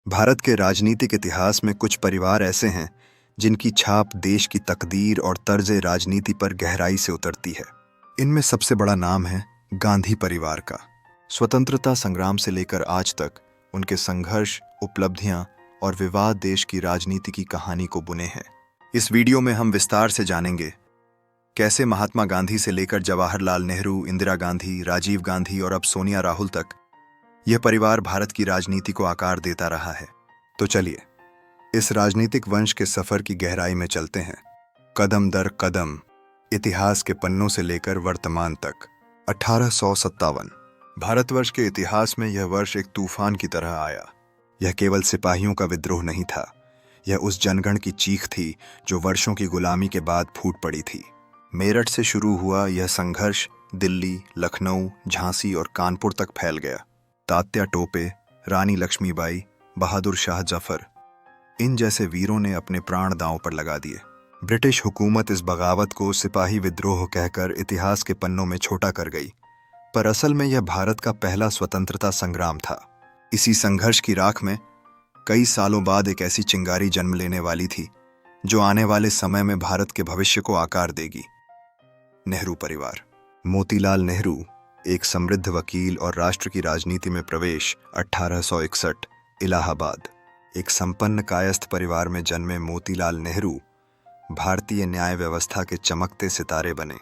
भारत के राजनीतिक इतिहास में कुछ परिवार ऐसे हैं जिनकी छाप देश की तकदीर और तर्ज राजनीति पर गहराई से उतरती है। इनमें सबसे बड़ा नाम है गांधी परिवार का। स्वतंत्रता संग्राम से लेकर आज तक उनके संघर्ष, उपलब्धियां और विवाद देश की राजनीति की कहानी को बुने हैं। इस वीडियो में हम विस्तार से जानेंगे कैसे महात्मा गांधी से लेकर जवाहरलाल नेहरू, इंदिरा गांधी, राजीव गांधी और अब सोनिया राहुल तक यह परिवार भारत की राजनीति को आकार देता रहा है। तो चलिए इस राजनीतिक वंश के सफर की गहराई में चलते हैं, कदम दर कदम, इतिहास के पन्नों से लेकर वर्तमान तक। 1857 भारतवर्ष के इतिहास में यह वर्ष एक तूफान की तरह आया। यह केवल सिपाहियों का विद्रोह नहीं था, यह उस जनगण की चीख थी जो वर्षों की गुलामी के बाद फूट पड़ी थी। मेरठ से शुरू हुआ यह संघर्ष दिल्ली, लखनऊ, झांसी और कानपुर तक फैल गया। तात्या टोपे, रानी लक्ष्मीबाई, बहादुर शाह जफर, इन जैसे वीरों ने अपने प्राण दांव पर लगा दिए। ब्रिटिश हुकूमत इस बगावत को सिपाही विद्रोह कहकर इतिहास के पन्नों में छोटा कर गई, पर असल में यह भारत का पहला स्वतंत्रता संग्राम था। इसी संघर्ष की राख में कई सालों बाद एक ऐसी चिंगारी जन्म लेने वाली थी जो आने वाले समय में भारत के भविष्य को आकार देगी। नेहरू परिवार। मोतीलाल नेहरू, एक समृद्ध वकील और राष्ट्र की राजनीति में प्रवेश। 1861 इलाहाबाद। एक संपन्न कायस्थ परिवार में जन्मे मोतीलाल नेहरू भारतीय न्याय व्यवस्था के चमकते सितारे बने।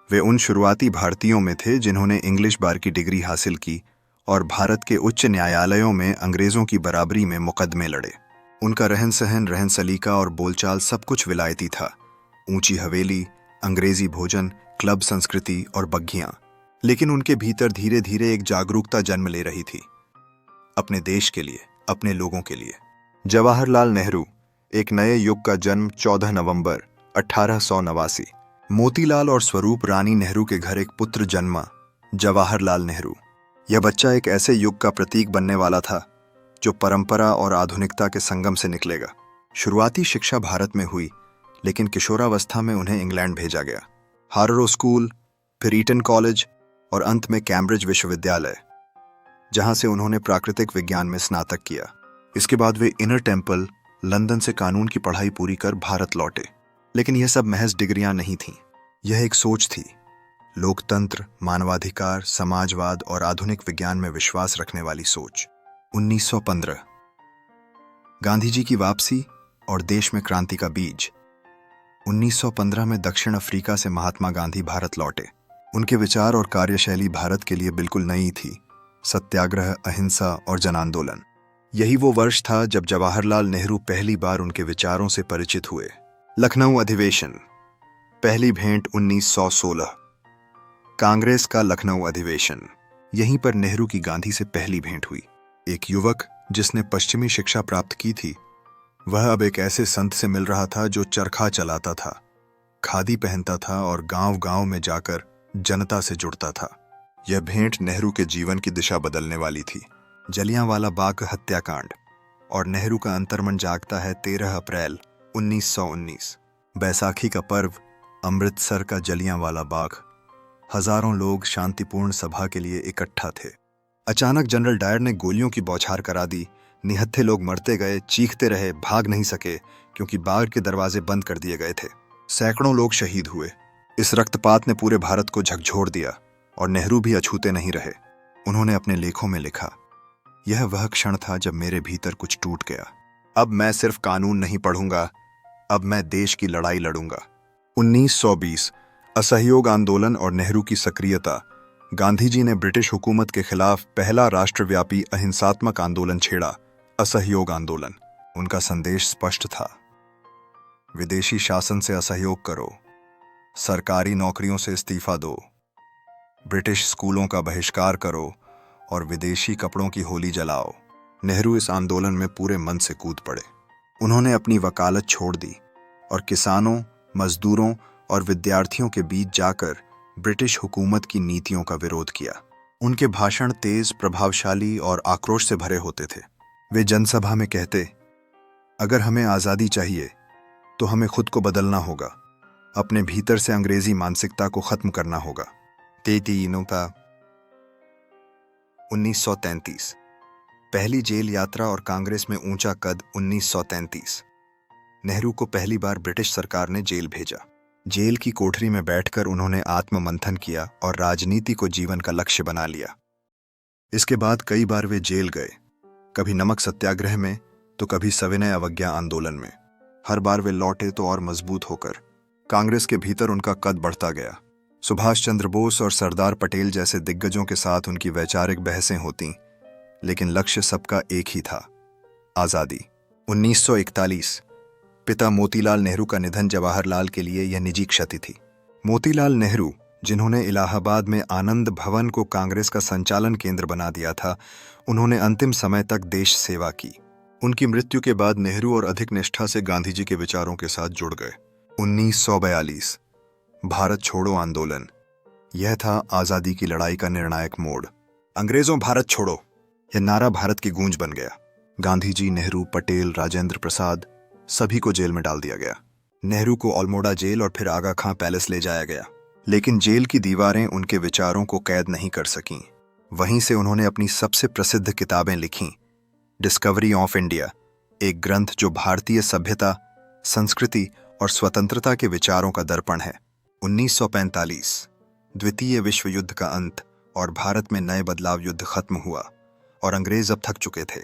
वे उन शुरुआती भारतीयों में थे जिन्होंने इंग्लिश बार की डिग्री हासिल की और भारत के उच्च न्यायालयों में अंग्रेजों की बराबरी में मुकदमे लड़े। उनका रहन सहन, रहन सलीका और बोलचाल सब कुछ विलायती था। ऊंची हवेली, अंग्रेजी भोजन, क्लब संस्कृति और बग्घियां। लेकिन उनके भीतर धीरे धीरे एक जागरूकता जन्म ले रही थी, अपने देश के लिए, अपने लोगों के लिए। जवाहरलाल नेहरू, एक नए युग का जन्म। 14 नवंबर 1889। मोतीलाल और स्वरूप रानी नेहरू के घर एक पुत्र जन्मा, जवाहरलाल नेहरू। यह बच्चा एक ऐसे युग का प्रतीक बनने वाला था जो परंपरा और आधुनिकता के संगम से निकलेगा। शुरुआती शिक्षा भारत में हुई, लेकिन किशोरावस्था में उन्हें इंग्लैंड भेजा गया। हार्रो स्कूल, फिर ईटन कॉलेज और अंत में कैम्ब्रिज विश्वविद्यालय, जहां से उन्होंने प्राकृतिक विज्ञान में स्नातक किया। इसके बाद वे इनर टेम्पल, लंदन से कानून की पढ़ाई पूरी कर भारत लौटे। लेकिन यह सब महज डिग्रियां नहीं थीं, यह एक सोच थी। लोकतंत्र, मानवाधिकार, समाजवाद और आधुनिक विज्ञान में विश्वास रखने वाली सोच। 1915 गांधी जी की वापसी और देश में क्रांति का बीज। 1915 में दक्षिण अफ्रीका से महात्मा गांधी भारत लौटे। उनके विचार और कार्यशैली भारत के लिए बिल्कुल नई थी। सत्याग्रह, अहिंसा और जन आंदोलन। यही वो वर्ष था जब जवाहरलाल नेहरू पहली बार उनके विचारों से परिचित हुए। लखनऊ अधिवेशन। पहली भेंट 1916। कांग्रेस का लखनऊ अधिवेशन। यहीं पर नेहरू की गांधी से पहली भेंट हुई। एक युवक जिसने पश्चिमी शिक्षा प्राप्त की थी, वह अब एक ऐसे संत से मिल रहा था जो चरखा चलाता था, खादी पहनता था और गांव-गांव में जाकर जनता से जुड़ता था। यह भेंट नेहरू के जीवन की दिशा बदलने वाली थी। जलियांवाला बाग हत्याकांड और नेहरू का अंतर्मन जागता है। 13 अप्रैल 1919। बैसाखी का पर्व, अमृतसर का जलियांवाला बाग। हजारों लोग शांतिपूर्ण सभा के लिए इकट्ठा थे। अचानक जनरल डायर ने गोलियों की बौछार करा दी। निहत्थे लोग मरते गए, चीखते रहे, भाग नहीं सके क्योंकि बाग के दरवाजे बंद कर दिए गए थे। सैकड़ों लोग शहीद हुए। इस रक्तपात ने पूरे भारत को झकझोर दिया और नेहरू भी अछूते नहीं रहे। उन्होंने अपने लेखों में लिखा, यह वह क्षण था जब मेरे भीतर कुछ टूट गया। अब मैं सिर्फ कानून नहीं पढ़ूंगा, अब मैं देश की लड़ाई लड़ूंगा। 1920 असहयोग आंदोलन और नेहरू की सक्रियता। गांधी जी ने ब्रिटिश हुकूमत के खिलाफ पहला राष्ट्रव्यापी अहिंसात्मक आंदोलन छेड़ा, असहयोग आंदोलन। उनका संदेश स्पष्ट था, विदेशी शासन से असहयोग करो, सरकारी नौकरियों से इस्तीफा दो, ब्रिटिश स्कूलों का बहिष्कार करो और विदेशी कपड़ों की होली जलाओ। नेहरू इस आंदोलन में पूरे मन से कूद पड़े। उन्होंने अपनी वकालत छोड़ दी और किसानों, मजदूरों और विद्यार्थियों के बीच जाकर ब्रिटिश हुकूमत की नीतियों का विरोध किया। उनके भाषण तेज, प्रभावशाली और आक्रोश से भरे होते थे। वे जनसभा में कहते, अगर हमें आज़ादी चाहिए तो हमें खुद को बदलना होगा, अपने भीतर से अंग्रेजी मानसिकता को खत्म करना होगा। 1933 पहली जेल यात्रा और कांग्रेस में ऊंचा कद 1933। नेहरू को पहली बार ब्रिटिश सरकार ने जेल भेजा। जेल की कोठरी में बैठकर उन्होंने आत्ममंथन किया और राजनीति को जीवन का लक्ष्य बना लिया। इसके बाद कई बार वे जेल गए, कभी नमक सत्याग्रह में तो कभी सविनय अवज्ञा आंदोलन में। हर बार वे लौटे तो और मजबूत होकर। कांग्रेस के भीतर उनका कद बढ़ता गया। सुभाष चंद्र बोस और सरदार पटेल जैसे दिग्गजों के साथ उनकी वैचारिक बहसें होतीं, लेकिन लक्ष्य सबका एक ही था, आज़ादी। 1941 पिता मोतीलाल नेहरू का निधन जवाहरलाल के लिए यह निजी क्षति थी। मोतीलाल नेहरू, जिन्होंने इलाहाबाद में आनंद भवन को कांग्रेस का संचालन केंद्र बना दिया था, उन्होंने अंतिम समय तक देश सेवा की। उनकी मृत्यु के बाद नेहरू और अधिक निष्ठा से गांधी जी के विचारों के साथ जुड़ गए। 1942 भारत छोड़ो आंदोलन। यह था आजादी की लड़ाई का निर्णायक मोड़। अंग्रेजों भारत छोड़ो, यह नारा भारत की गूंज बन गया। गांधी जी, नेहरू, पटेल, राजेंद्र प्रसाद सभी को जेल में डाल दिया गया। नेहरू को अल्मोड़ा जेल और फिर आगा खां पैलेस ले जाया गया, लेकिन जेल की दीवारें उनके विचारों को कैद नहीं कर सकीं। वहीं से उन्होंने अपनी सबसे प्रसिद्ध किताबें लिखीं। डिस्कवरी ऑफ इंडिया, एक ग्रंथ जो भारतीय सभ्यता, संस्कृति और स्वतंत्रता के विचारों का दर्पण है। 1945 द्वितीय विश्व युद्ध का अंत और भारत में नए बदलाव युद्ध खत्म हुआ और अंग्रेज अब थक चुके थे।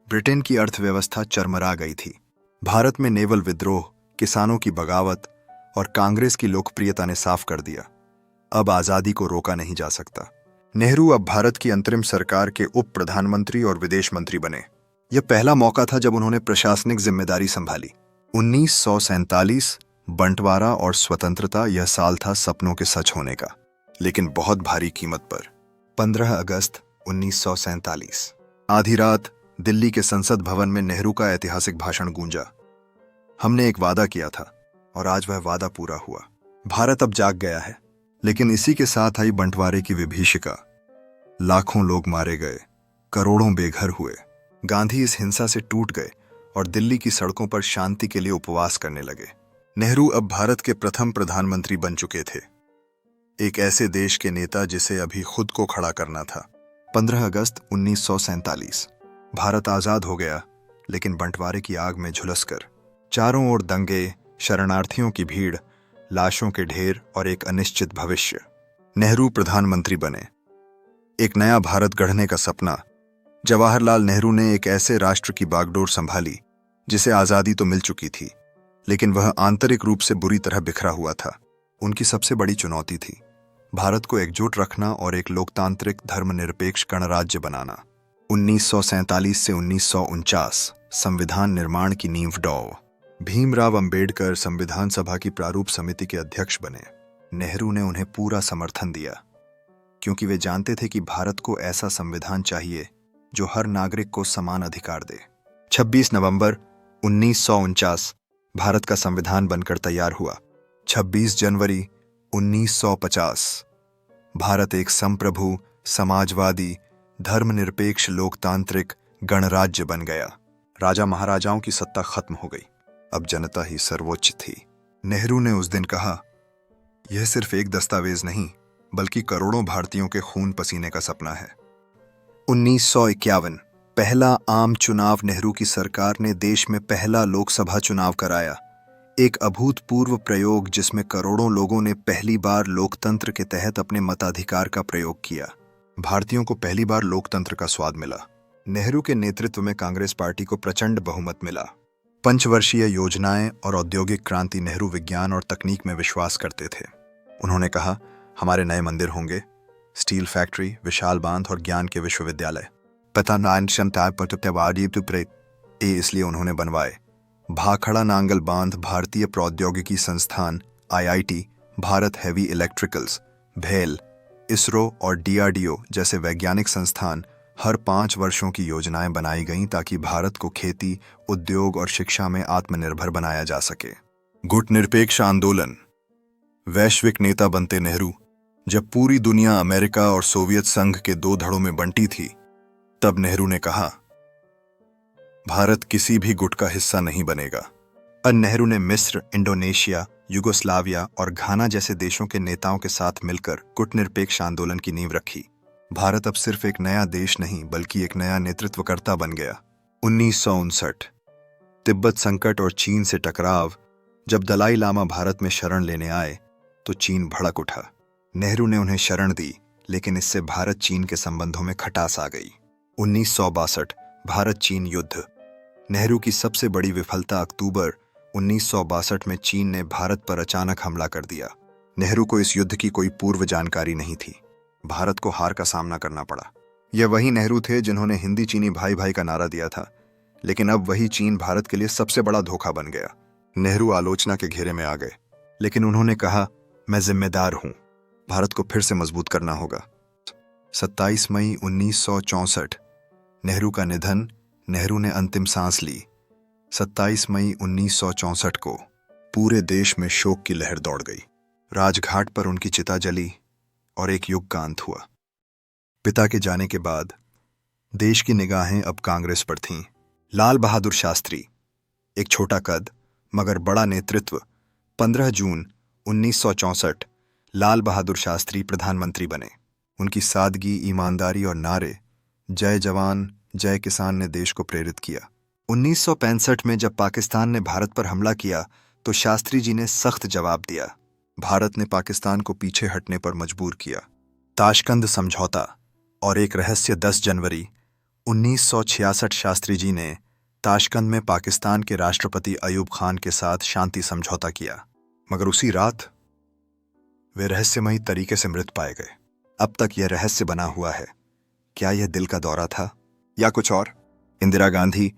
ब्रिटेन की अर्थव्यवस्था चरमरा गई थी। भारत में नेवल विद्रोह, किसानों की बगावत और कांग्रेस की लोकप्रियता ने साफ कर दिया, अब आजादी को रोका नहीं जा सकता। नेहरू अब भारत की अंतरिम सरकार के उप प्रधानमंत्री और विदेश मंत्री बने। यह पहला मौका था जब उन्होंने प्रशासनिक जिम्मेदारी संभाली। 1947 बंटवारा और स्वतंत्रता, यह साल था सपनों के सच होने का, लेकिन बहुत भारी कीमत पर। 15 अगस्त 1947 आधी रात दिल्ली के संसद भवन में नेहरू का ऐतिहासिक भाषण गूंजा। हमने एक वादा किया था और आज वह वादा पूरा हुआ। भारत अब जाग गया है, लेकिन इसी के साथ आई बंटवारे की विभीषिका। लाखों लोग मारे गए, करोड़ों बेघर हुए। गांधी इस हिंसा से टूट गए और दिल्ली की सड़कों पर शांति के लिए उपवास करने लगे। नेहरू अब भारत के प्रथम प्रधानमंत्री बन चुके थे, एक ऐसे देश के नेता जिसे अभी खुद को खड़ा करना था। 15 अगस्त 1947 भारत आजाद हो गया, लेकिन बंटवारे की आग में झुलसकर। चारों ओर दंगे, शरणार्थियों की भीड़, लाशों के ढेर और एक अनिश्चित भविष्य। नेहरू प्रधानमंत्री बने। एक नया भारत गढ़ने का सपना। जवाहरलाल नेहरू ने एक ऐसे राष्ट्र की बागडोर संभाली जिसे आजादी तो मिल चुकी थी, लेकिन वह आंतरिक रूप से बुरी तरह बिखरा हुआ था। उनकी सबसे बड़ी चुनौती थी भारत को एकजुट रखना और एक लोकतांत्रिक धर्मनिरपेक्ष गणराज्य बनाना। 1947 से 1949 संविधान निर्माण की नींव डॉ. भीमराव अंबेडकर संविधान सभा की प्रारूप समिति के अध्यक्ष बने। नेहरू ने उन्हें पूरा समर्थन दिया, क्योंकि वे जानते थे कि भारत को ऐसा संविधान चाहिए जो हर नागरिक को समान अधिकार दे। 26 नवंबर 1949 भारत का संविधान बनकर तैयार हुआ। 26 जनवरी 1950 भारत एक संप्रभु, समाजवादी, धर्मनिरपेक्ष लोकतांत्रिक गणराज्य बन गया। राजा महाराजाओं की सत्ता खत्म हो गई, अब जनता ही सर्वोच्च थी। नेहरू ने उस दिन कहा, यह सिर्फ एक दस्तावेज नहीं, बल्कि करोड़ों भारतीयों के खून पसीने का सपना है। 1951 पहला आम चुनाव। नेहरू की सरकार ने देश में पहला लोकसभा चुनाव कराया, एक अभूतपूर्व प्रयोग जिसमें करोड़ों लोगों ने पहली बार लोकतंत्र के तहत अपने मताधिकार का प्रयोग किया। भारतीयों को पहली बार लोकतंत्र का स्वाद मिला। नेहरू के नेतृत्व में कांग्रेस पार्टी को प्रचंड बहुमत मिला। पंचवर्षीय योजनाएं और औद्योगिक क्रांति। नेहरू विज्ञान और तकनीक में विश्वास करते थे। उन्होंने कहा, हमारे नए मंदिर होंगे, स्टील फैक्ट्री, विशाल बांध और ज्ञान के विश्वविद्यालय। इसलिए उन्होंने बनवाए भाखड़ा नांगल बांध, भारतीय प्रौद्योगिकी संस्थान IIT, भारत हेवी इलेक्ट्रिकल्स, भेल, इसरो और DRDO जैसे वैज्ञानिक संस्थान। हर 5 वर्षों की योजनाएं बनाई गईं ताकि भारत को खेती, उद्योग और शिक्षा में आत्मनिर्भर बनाया जा सके। गुटनिरपेक्ष आंदोलन। वैश्विक नेता बनते नेहरू। जब पूरी दुनिया अमेरिका और सोवियत संघ के 2 धड़ों में बंटी थी, तब नेहरू ने कहा, भारत किसी भी गुट का हिस्सा नहीं बनेगा। नेहरू ने मिस्र, इंडोनेशिया, युगोस्लाविया और घाना जैसे देशों के नेताओं के साथ मिलकर गुटनिरपेक्ष आंदोलन की नींव रखी। भारत अब सिर्फ एक नया देश नहीं बल्कि एक नया नेतृत्वकर्ता बन गया। 1959 तिब्बत संकट और चीन से टकराव। जब दलाई लामा भारत में शरण लेने आए तो चीन भड़क उठा। नेहरू ने उन्हें शरण दी, लेकिन इससे भारत चीन के संबंधों में खटास आ गई। 1962 भारत चीन युद्ध। नेहरू की सबसे बड़ी विफलता। अक्टूबर 1962 में चीन ने भारत पर अचानक हमला कर दिया। नेहरू को इस युद्ध की कोई पूर्व जानकारी नहीं थी। भारत को हार का सामना करना पड़ा। यह वही नेहरू थे जिन्होंने हिंदी चीनी भाई भाई का नारा दिया था, लेकिन अब वही चीन भारत के लिए सबसे बड़ा धोखा बन गया। नेहरू आलोचना के घेरे में आ गए, लेकिन उन्होंने कहा, मैं जिम्मेदार हूं, भारत को फिर से मजबूत करना होगा। 27 मई 1964 नेहरू का निधन। नेहरू ने अंतिम सांस ली। 27 मई 1964 को पूरे देश में शोक की लहर दौड़ गई। राजघाट पर उनकी चिता जली और एक युग का अंत हुआ। पिता के जाने के बाद देश की निगाहें अब कांग्रेस पर थीं। लाल बहादुर शास्त्री, एक छोटा कद मगर बड़ा नेतृत्व। 15 जून 1964 लाल बहादुर शास्त्री प्रधानमंत्री बने। उनकी सादगी, ईमानदारी और नारे जय जवान जय किसान ने देश को प्रेरित किया। 1965 में जब पाकिस्तान ने भारत पर हमला किया तो शास्त्री जी ने सख्त जवाब दिया। भारत ने पाकिस्तान को पीछे हटने पर मजबूर किया। ताशकंद समझौता और एक रहस्य। 10 जनवरी 1966 शास्त्री जी ने ताशकंद में पाकिस्तान के राष्ट्रपति अयूब खान के साथ शांति समझौता किया, मगर उसी रात वे रहस्यमयी तरीके से मृत पाए गए। अब तक यह रहस्य बना हुआ है, क्या यह दिल का दौरा था या कुछ और? इंदिरा गांधी,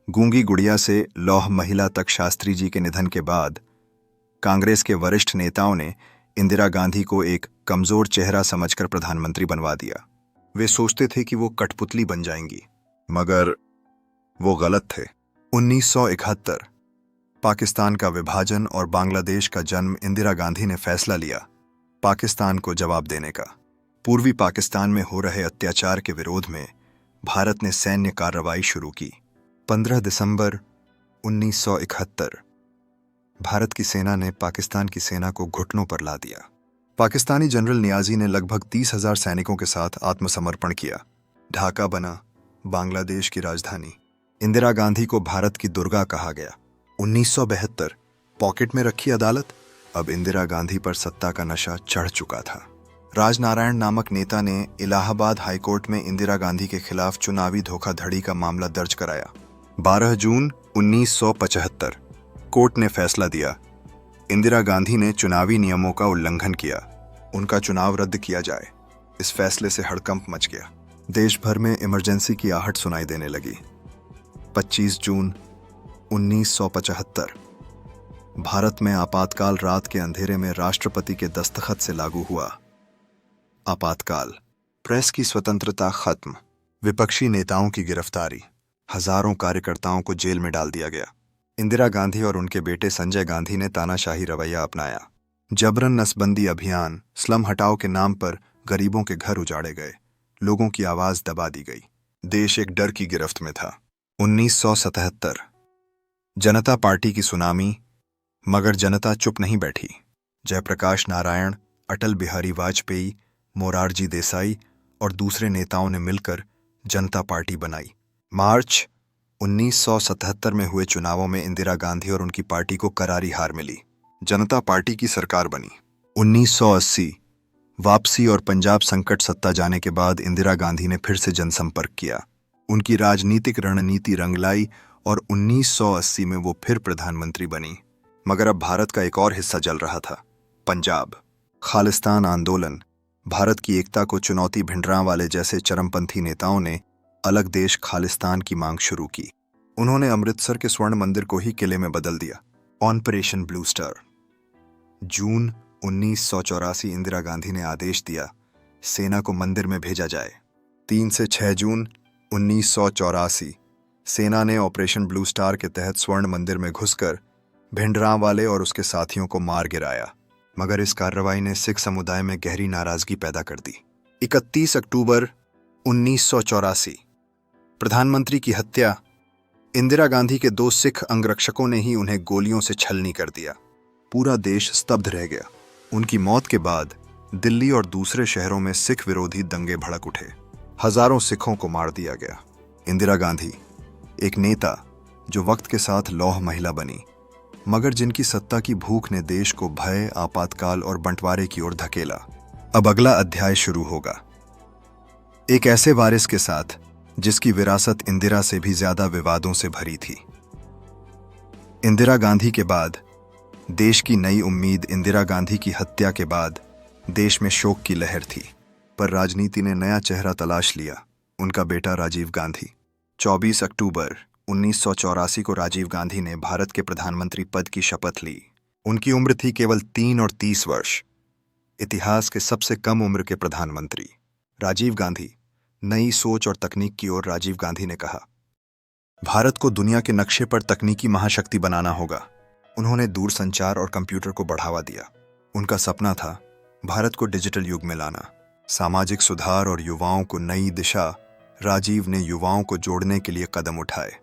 गूंगी गुड़िया से लौह महिला तक, शास्त्री जी के निधन के बाद कांग्रेस के वरिष्ठ नेताओं ने इंदिरा गांधी को एक कमजोर चेहरा समझकर प्रधानमंत्री बनवा दिया। वे सोचते थे कि वो कठपुतली बन जाएंगी, मगर वो गलत थे। 1971 पाकिस्तान का विभाजन और बांग्लादेश का जन्म। इंदिरा गांधी ने फैसला लिया पाकिस्तान को जवाब देने का। पूर्वी पाकिस्तान में हो रहे अत्याचार के विरोध में भारत ने सैन्य कार्रवाई शुरू की। 15 दिसंबर 1971 भारत की सेना ने पाकिस्तान की सेना को घुटनों पर ला दिया। पाकिस्तानी जनरल नियाजी ने लगभग 30,000 सैनिकों के साथ आत्मसमर्पण किया। ढाका बना बांग्लादेश की राजधानी। इंदिरा गांधी को भारत की दुर्गा कहा गया। 1972 पॉकेट में रखी अदालत। अब इंदिरा गांधी पर सत्ता का नशा चढ़ चुका था। राजनारायण नामक नेता ने इलाहाबाद हाईकोर्ट में इंदिरा गांधी के खिलाफ चुनावी धोखाधड़ी का मामला दर्ज कराया। 12 जून 1975 कोर्ट ने फैसला दिया, इंदिरा गांधी ने चुनावी नियमों का उल्लंघन किया, उनका चुनाव रद्द किया जाए। इस फैसले से हड़कंप मच गया। देश भर में इमरजेंसी की आहट सुनाई देने लगी। 25 जून 1975 भारत में आपातकाल रात के अंधेरे में राष्ट्रपति के दस्तखत से लागू हुआ। आपातकाल। प्रेस की स्वतंत्रता खत्म। विपक्षी नेताओं की गिरफ्तारी। हजारों कार्यकर्ताओं को जेल में डाल दिया गया। इंदिरा गांधी और उनके बेटे संजय गांधी ने तानाशाही रवैया अपनाया। जबरन नसबंदी अभियान। स्लम हटाओ के नाम पर गरीबों के घर उजाड़े गए, लोगों की आवाज दबा दी गई। देश एक डर की गिरफ्त में था। 1977 जनता पार्टी की सुनामी, मगर जनता चुप नहीं बैठी। जयप्रकाश नारायण, अटल बिहारी वाजपेयी, मोरारजी देसाई और दूसरे नेताओं ने मिलकर जनता पार्टी बनाई। मार्च 1977 में हुए चुनावों में इंदिरा गांधी और उनकी पार्टी को करारी हार मिली। जनता पार्टी की सरकार बनी। 1980 वापसी और पंजाब संकट सत्ता जाने के बाद इंदिरा गांधी ने फिर से जनसंपर्क किया। उनकी राजनीतिक रणनीति रंग लाई और 1980 में वो फिर प्रधानमंत्री बनी। मगर अब भारत का एक और हिस्सा जल रहा था, पंजाब। खालिस्तान आंदोलन। भारत की एकता को चुनौती भिंडरांवाले जैसे चरमपंथी नेताओं ने अलग देश खालिस्तान की मांग शुरू की। उन्होंने अमृतसर के स्वर्ण मंदिर को ही किले में बदल दिया। Operation blue star. जून 1984 इंदिरा गांधी ने आदेश दिया, सेना को मंदिर में भेजा जाए। 3 से 6 जून 1984 सेना ने ऑपरेशन ब्लू स्टार के तहत स्वर्ण मंदिर में घुसकर भिंडरांवाले और उसके साथियों को मार गिराया, मगर इस कार्रवाई ने सिख समुदाय में गहरी नाराजगी पैदा कर दी। 31 अक्टूबर 1984 प्रधानमंत्री की हत्या। इंदिरा गांधी के 2 सिख अंगरक्षकों ने ही उन्हें गोलियों से छलनी कर दिया। पूरा देश स्तब्ध रह गया। उनकी मौत के बाद दिल्ली और दूसरे शहरों में सिख विरोधी दंगे भड़क उठे। हजारों सिखों को मार दिया गया। इंदिरा गांधी, एक नेता जो वक्त के साथ लौह महिला बनी, मगर जिनकी सत्ता की भूख ने देश को भय, आपातकाल और बंटवारे की ओर धकेला। अब अगला अध्याय शुरू होगा, एक ऐसे वारिस के साथ जिसकी विरासत इंदिरा से भी ज्यादा विवादों से भरी थी। इंदिरा गांधी के बाद देश की नई उम्मीद। इंदिरा गांधी की हत्या के बाद देश में शोक की लहर थी, पर राजनीति ने नया चेहरा तलाश लिया, उनका बेटा राजीव गांधी। 24 अक्टूबर 1984 को राजीव गांधी ने भारत के प्रधानमंत्री पद की शपथ ली। उनकी उम्र थी केवल 3 और 30 वर्ष। इतिहास के सबसे कम उम्र के प्रधानमंत्री राजीव गांधी। नई सोच और तकनीक की ओर राजीव गांधी ने कहा, भारत को दुनिया के नक्शे पर तकनीकी महाशक्ति बनाना होगा। उन्होंने दूरसंचार और कंप्यूटर को बढ़ावा दिया। उनका सपना था भारत को डिजिटल युग में लाना। सामाजिक सुधार और युवाओं को नई दिशा। राजीव ने युवाओं को जोड़ने के लिए कदम उठाए।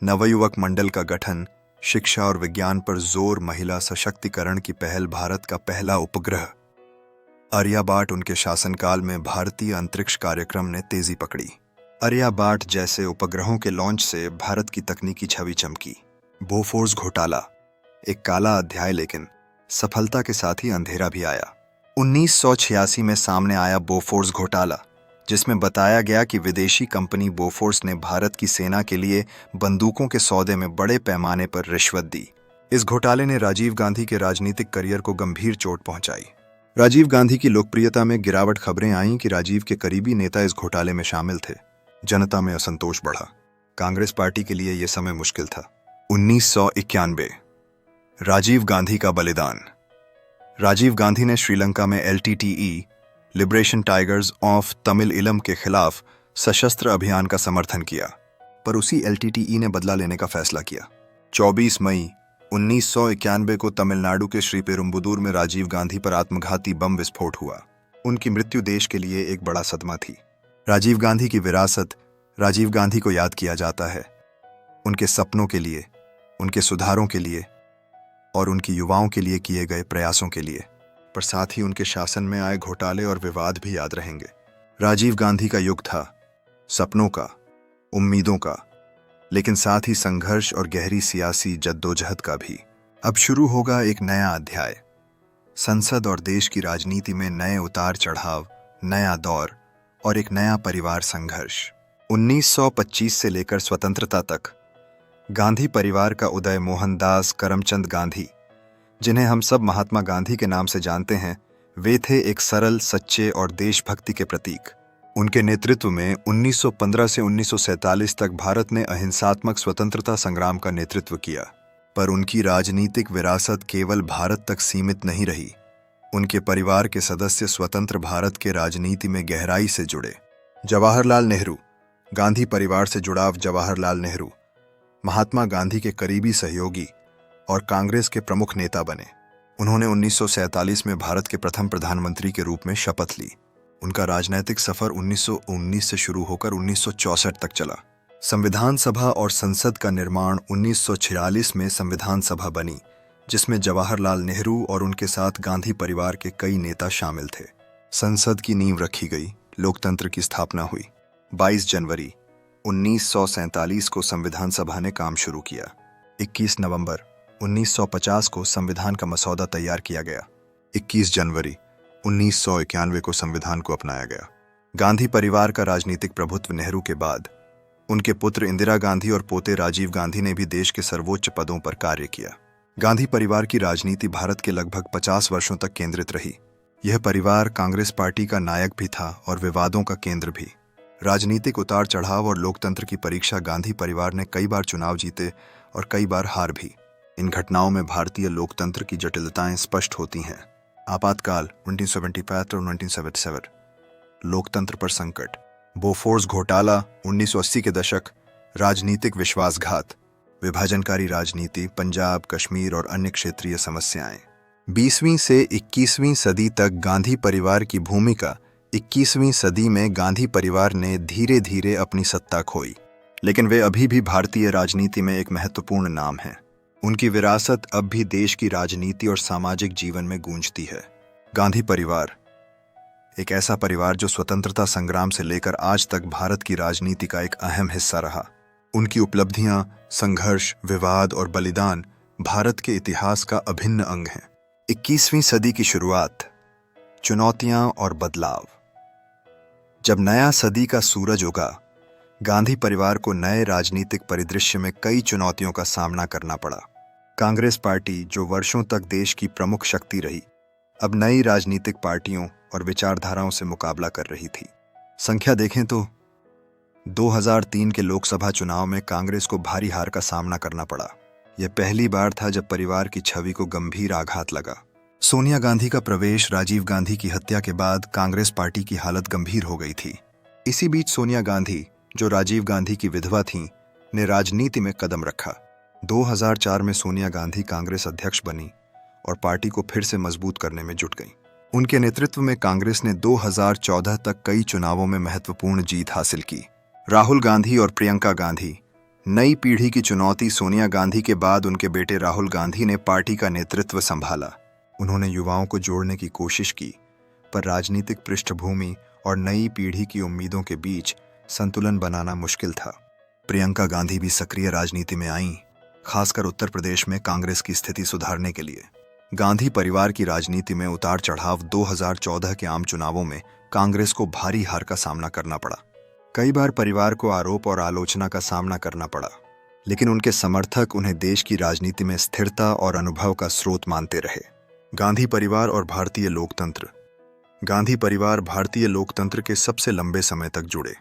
नवयुवक मंडल का गठन, शिक्षा और विज्ञान पर जोर, महिला सशक्तिकरण की पहल, भारत का पहला उपग्रह आर्यभट्ट। उनके शासनकाल में भारतीय अंतरिक्ष कार्यक्रम ने तेजी पकड़ी। आर्यभट्ट जैसे उपग्रहों के लॉन्च से भारत की तकनीकी छवि चमकी। बोफोर्स घोटाला, एक काला अध्याय, लेकिन सफलता के साथ ही अंधेरा भी आया। 1986 में सामने आया बोफोर्स घोटाला, जिसमें बताया गया कि विदेशी कंपनी बोफोर्स ने भारत की सेना के लिए बंदूकों के सौदे में बड़े पैमाने पर रिश्वत दी। इस घोटाले ने राजीव गांधी के राजनीतिक करियर को गंभीर चोट पहुंचाई। राजीव गांधी की लोकप्रियता में गिरावट। खबरें आईं कि राजीव के करीबी नेता इस घोटाले में शामिल थे। जनता में असंतोष बढ़ा। कांग्रेस पार्टी के लिए यह समय मुश्किल था। 1991 राजीव गांधी का बलिदान। राजीव गांधी ने श्रीलंका में LTTE, liberation tigers of Tamil इलम के खिलाफ सशस्त्र अभियान का समर्थन किया, पर उसी LTTE ने बदला लेने का फैसला किया। 24 मई 1991 को तमिलनाडु के श्रीपेरुम्बुदूर में राजीव गांधी पर आत्मघाती बम विस्फोट हुआ। उनकी मृत्यु देश के लिए एक बड़ा सदमा थी। राजीव गांधी की विरासत। राजीव गांधी को याद किया जाता है उनके सपनों के लिए, उनके सुधारों के लिए और उनकी युवाओं के लिए किए गए प्रयासों के लिए, पर साथ ही उनके शासन में आए घोटाले और विवाद भी याद रहेंगे। राजीव गांधी का युग था सपनों का, उम्मीदों का, लेकिन साथ ही संघर्ष और गहरी सियासी जद्दोजहद का भी। अब शुरू होगा एक नया अध्याय। संसद और देश की राजनीति में नए उतार चढ़ाव, नया दौर और एक नया परिवार संघर्ष। 1925 से लेकर स्वतंत्रता तक गांधी परिवार का उदय। मोहनदास करमचंद गांधी, जिन्हें हम सब महात्मा गांधी के नाम से जानते हैं, वे थे एक सरल, सच्चे और देशभक्ति के प्रतीक। उनके नेतृत्व में 1915 से 1947 तक भारत ने अहिंसात्मक स्वतंत्रता संग्राम का नेतृत्व किया। पर उनकी राजनीतिक विरासत केवल भारत तक सीमित नहीं रही। उनके परिवार के सदस्य स्वतंत्र भारत के राजनीति में गहराई से जुड़े। जवाहरलाल नेहरू। गांधी परिवार से जुड़ाव। जवाहरलाल नेहरू महात्मा गांधी के करीबी सहयोगी और कांग्रेस के प्रमुख नेता बने। उन्होंने 1947 में भारत के प्रथम प्रधानमंत्री के रूप में शपथ ली। उनका राजनैतिक सफर 1919 से शुरू होकर 1964 तक चला। संविधान सभा और संसद का निर्माण। 1946 में संविधान सभा बनी, जिसमें जवाहरलाल नेहरू और उनके साथ गांधी परिवार के कई नेता शामिल थे। संसद की नींव रखी गई, लोकतंत्र की स्थापना हुई। 22 जनवरी 1947 को संविधान सभा ने काम शुरू किया। 21 नवंबर 1950 को संविधान का मसौदा तैयार किया गया। 21 जनवरी 1991 को संविधान को अपनाया गया। गांधी परिवार का राजनीतिक प्रभुत्व। नेहरू के बाद उनके पुत्र इंदिरा गांधी और पोते राजीव गांधी ने भी देश के सर्वोच्च पदों पर कार्य किया। गांधी परिवार की राजनीति भारत के लगभग 50 वर्षों तक केंद्रित रही। यह परिवार कांग्रेस पार्टी का नायक भी था और विवादों का केंद्र भी। राजनीतिक उतार चढ़ाव और लोकतंत्र की परीक्षा। गांधी परिवार ने कई बार चुनाव जीते और कई बार हार भी। इन घटनाओं में भारतीय लोकतंत्र की जटिलताएं स्पष्ट होती हैं। आपातकाल 1975 और 1977, लोकतंत्र पर संकट। बोफोर्स घोटाला 1980 के दशक, राजनीतिक विश्वासघात, विभाजनकारी राजनीति, पंजाब, कश्मीर और अन्य क्षेत्रीय समस्याएं। 20वीं से 21वीं सदी तक गांधी परिवार की भूमिका। 21वीं सदी में गांधी परिवार ने धीरे धीरे अपनी सत्ता खोई, लेकिन वे अभी भी भारतीय राजनीति में एक महत्वपूर्ण नाम हैं। उनकी विरासत अब भी देश की राजनीति और सामाजिक जीवन में गूंजती है। गांधी परिवार एक ऐसा परिवार जो स्वतंत्रता संग्राम से लेकर आज तक भारत की राजनीति का एक अहम हिस्सा रहा। उनकी उपलब्धियां, संघर्ष, विवाद और बलिदान भारत के इतिहास का अभिन्न अंग हैं। 21वीं सदी की शुरुआत, चुनौतियां और बदलाव। जब नया सदी का सूरज उगा, गांधी परिवार को नए राजनीतिक परिदृश्य में कई चुनौतियों का सामना करना पड़ा। कांग्रेस पार्टी, जो वर्षों तक देश की प्रमुख शक्ति रही, अब नई राजनीतिक पार्टियों और विचारधाराओं से मुकाबला कर रही थी। संख्या देखें तो 2003 के लोकसभा चुनाव में कांग्रेस को भारी हार का सामना करना पड़ा। यह पहली बार था जब परिवार की छवि को गंभीर आघात लगा। सोनिया गांधी का प्रवेश, राजीव गांधी की हत्या के बाद कांग्रेस पार्टी की हालत गंभीर हो गई थी। इसी बीच सोनिया गांधी, जो राजीव गांधी की विधवा थीं, ने राजनीति में कदम रखा। 2004 में सोनिया गांधी कांग्रेस अध्यक्ष बनी और पार्टी को फिर से मजबूत करने में जुट गईं। उनके नेतृत्व में कांग्रेस ने 2014 तक कई चुनावों में महत्वपूर्ण जीत हासिल की। राहुल गांधी और प्रियंका गांधी, नई पीढ़ी की चुनौती। सोनिया गांधी के बाद उनके बेटे राहुल गांधी ने पार्टी का नेतृत्व संभाला। उन्होंने युवाओं को जोड़ने की कोशिश की, पर राजनीतिक पृष्ठभूमि और नई पीढ़ी की उम्मीदों के बीच संतुलन बनाना मुश्किल था। प्रियंका गांधी भी सक्रिय राजनीति में आईं, खासकर उत्तर प्रदेश में कांग्रेस की स्थिति सुधारने के लिए। गांधी परिवार की राजनीति में उतार चढ़ाव। 2014 के आम चुनावों में कांग्रेस को भारी हार का सामना करना पड़ा। कई बार परिवार को आरोप और आलोचना का सामना करना पड़ा, लेकिन उनके समर्थक उन्हें देश की राजनीति में स्थिरता और अनुभव का स्रोत मानते रहे। गांधी परिवार और भारतीय लोकतंत्र। गांधी परिवार भारतीय लोकतंत्र के सबसे लंबे समय तक जुड़े।